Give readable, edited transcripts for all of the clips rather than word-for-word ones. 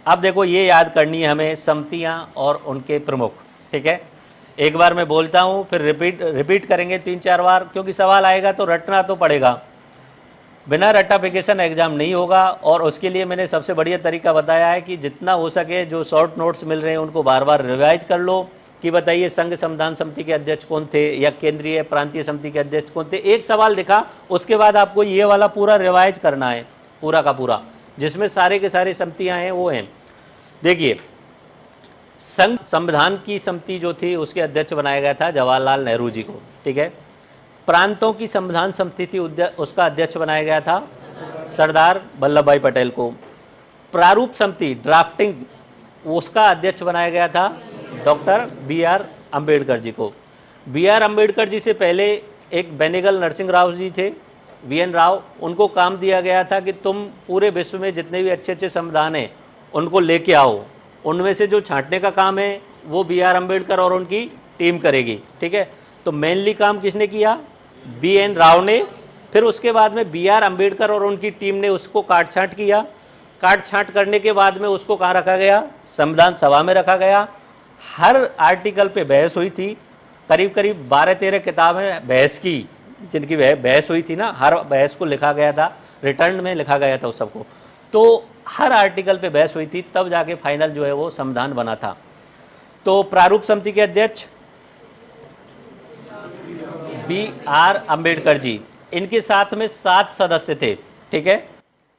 अब देखो ये याद करनी है हमें समितियां और उनके प्रमुख, ठीक है। एक बार मैं बोलता हूं फिर रिपीट करेंगे 3-4 बार, क्योंकि सवाल आएगा तो रटना तो पड़ेगा, बिना रटाफिकेशन एग्जाम नहीं होगा। और उसके लिए मैंने सबसे बढ़िया तरीका बताया है कि जितना हो सके जो शॉर्ट नोट्स मिल रहे हैं उनको बार बार रिवाइज कर लो कि बताइए संघ संविधान समिति के अध्यक्ष कौन थे या केंद्रीय प्रांतीय समिति के अध्यक्ष कौन थे। एक सवाल दिखा उसके बाद आपको ये वाला पूरा रिवाइज करना है, पूरा का पूरा, जिसमें सारे के सारे समितियां हैं वो हैं। देखिए संघ संविधान की समिति जो थी उसके अध्यक्ष बनाया गया था जवाहरलाल नेहरू जी को, ठीक है। प्रांतों की संविधान समिति थी उसका अध्यक्ष बनाया गया था सरदार वल्लभ भाई पटेल को। प्रारूप समिति ड्राफ्टिंग उसका अध्यक्ष बनाया गया था डॉक्टर B.R. अम्बेडकर जी को। B.R. अम्बेडकर जी से पहले एक बेनेगल नरसिंह राव जी थे, V.N. राव, उनको काम दिया गया था कि तुम पूरे विश्व में जितने भी अच्छे अच्छे संविधान हैं उनको लेके आओ, उनमें से जो छांटने का काम है वो B.R. अम्बेडकर और उनकी टीम करेगी, ठीक है। तो मेनली काम किसने किया? B.N. राव ने। फिर उसके बाद में B.R. अम्बेडकर और उनकी टीम ने उसको काट छांट किया। काट छांट करने के बाद में उसको कहाँ रखा गया? संविधान सभा में रखा गया। हर आर्टिकल पे बहस हुई थी, करीब करीब 12-13 किताबें बहस की, जिनकी बहस हुई थी ना, हर बहस को लिखा गया था, रिटर्न में लिखा गया था उस सबको। तो हर आर्टिकल पे बहस हुई थी, तब जाके फाइनल जो है वो संविधान बना था। तो प्रारूप समिति के अध्यक्ष B.R. अम्बेडकर जी, इनके साथ में 7 सदस्य थे, ठीक है,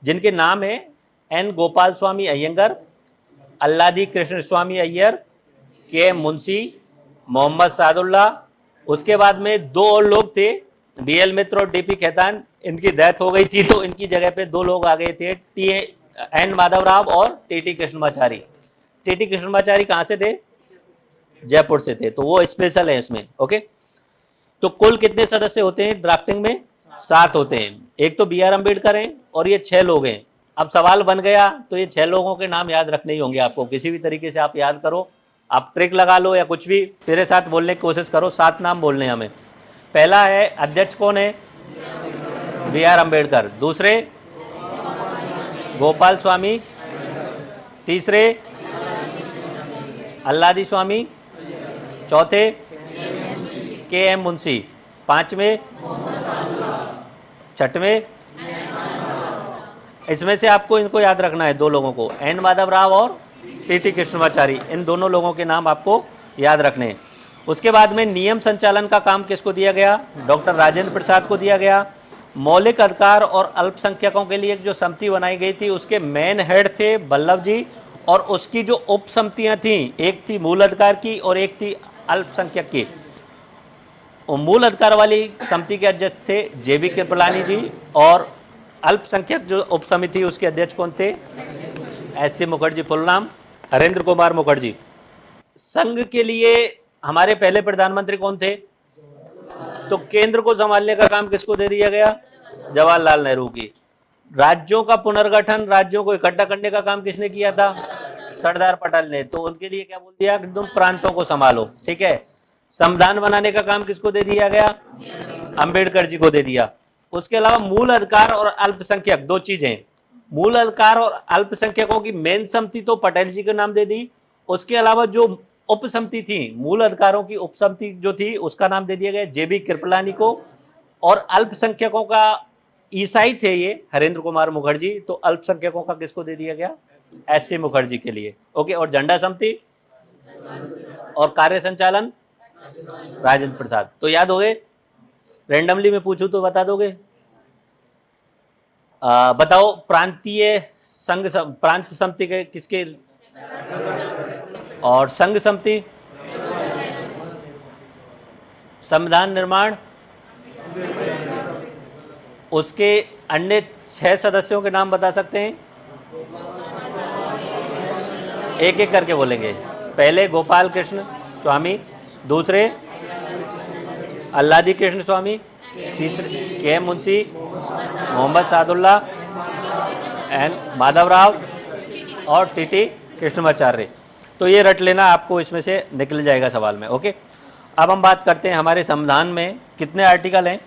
जिनके नाम है N. गोपाल स्वामी अयंगर, अल्लादी कृष्ण स्वामी अय्यर, K. मुंशी, मोहम्मद सादुल्ला। उसके बाद में 2 और लोग थे, B.L. मित्र और D.P. खेतान, इनकी डेथ हो गई थी तो इनकी जगह पे 2 लोग आ गए थे, N. माधव राव और T.T. कृष्णमाचारी। T.T. कृष्णमाचारी कहाँ से थे? जयपुर से थे, तो वो स्पेशल है इसमें, ओके। तो कुल कितने सदस्य होते हैं ड्राफ्टिंग में? 7 होते हैं। एक तो B.R. अम्बेडकर हैं और ये 6 लोग हैं। अब सवाल बन गया तो ये 6 लोगों के नाम याद रखने ही होंगे आपको, किसी भी तरीके से आप याद करो, आप ट्रिक लगा लो या कुछ भी, मेरे साथ बोलने की कोशिश करो। 7 नाम बोलने हैं हमें। पहला है, अध्यक्ष कौन है? B.R. अम्बेडकर। दूसरे गोपाल स्वामी, तीसरे अल्लादी स्वामी, चौथे K.M. मुंशी, 5वें, 6वें, इसमें से आपको इनको याद रखना है 2 लोगों को, N. माधव राव और T.T. कृष्णमाचारी, इन दोनों लोगों के नाम आपको याद रखने हैं। उसके बाद में नियम संचालन का काम किसको दिया गया? डॉक्टर राजेंद्र प्रसाद को दिया गया। मौलिक अधिकार और अल्पसंख्यकों के लिए जो समिति बनाई गई थी उसके मेन हेड थे वल्लभ जी, और उसकी जो उप समितियां थी, एक थी मूल अधिकार की और एक थी अल्पसंख्यक की। मूल अधिकार वाली समिति के अध्यक्ष थे JB कृपलानी जी, और अल्पसंख्यक जो उप समिति उसके अध्यक्ष कौन थे? S.C. मुखर्जी, फुल नाम हरेंद्र कुमार मुखर्जी। संघ के लिए हमारे पहले प्रधानमंत्री कौन थे? तो केंद्र को संभालने का काम किसको दे दिया गया? जवाहरलाल नेहरू की। राज्यों का पुनर्गठन, राज्यों को इकट्ठा करने का काम किसने किया था? सरदार पटेल ने। तो उनके लिए क्या बोल दिया कि तुम प्रांतों को संभालो, ठीक है। संविधान बनाने का काम किसको दे दिया गया? अंबेडकर जी को दे दिया। उसके अलावा मूल अधिकार और अल्पसंख्यक 2 चीजें, मूल अधिकार और अल्पसंख्यकों की मेन समिति तो पटेल जी के नाम दे दी। उसके अलावा जो उप समिति थी, मूल अधिकारों की उप समिति जो थी उसका नाम दे दिया गया JB कृपलानी को, और अल्पसंख्यकों का ईसाई थे ये हरेंद्र कुमार मुखर्जी, तो अल्पसंख्यकों का किसको दे दिया गया? S.C. मुखर्जी के लिए, ओके। और झंडा समिति और कार्य संचालन राजेंद्र प्रसाद। तो याद हो गए? रैंडमली मैं पूछूं तो बता दोगे? बताओ प्रांतीय संघ प्रांत समिति के किसके, और संघ समिति, संविधान निर्माण, उसके अन्य 6 सदस्यों के नाम बता सकते हैं? एक एक करके बोलेंगे। पहले गोपाल कृष्ण स्वामी, दूसरे अल्लादी कृष्ण स्वामी, तीसरे K.M. मुंशी, मोहम्मद सादुल्ला, N. माधव राव और T.T. कृष्णमाचार्य। तो ये रट लेना, आपको इसमें से निकल जाएगा सवाल में, ओके। अब हम बात करते हैं हमारे संविधान में कितने आर्टिकल हैं।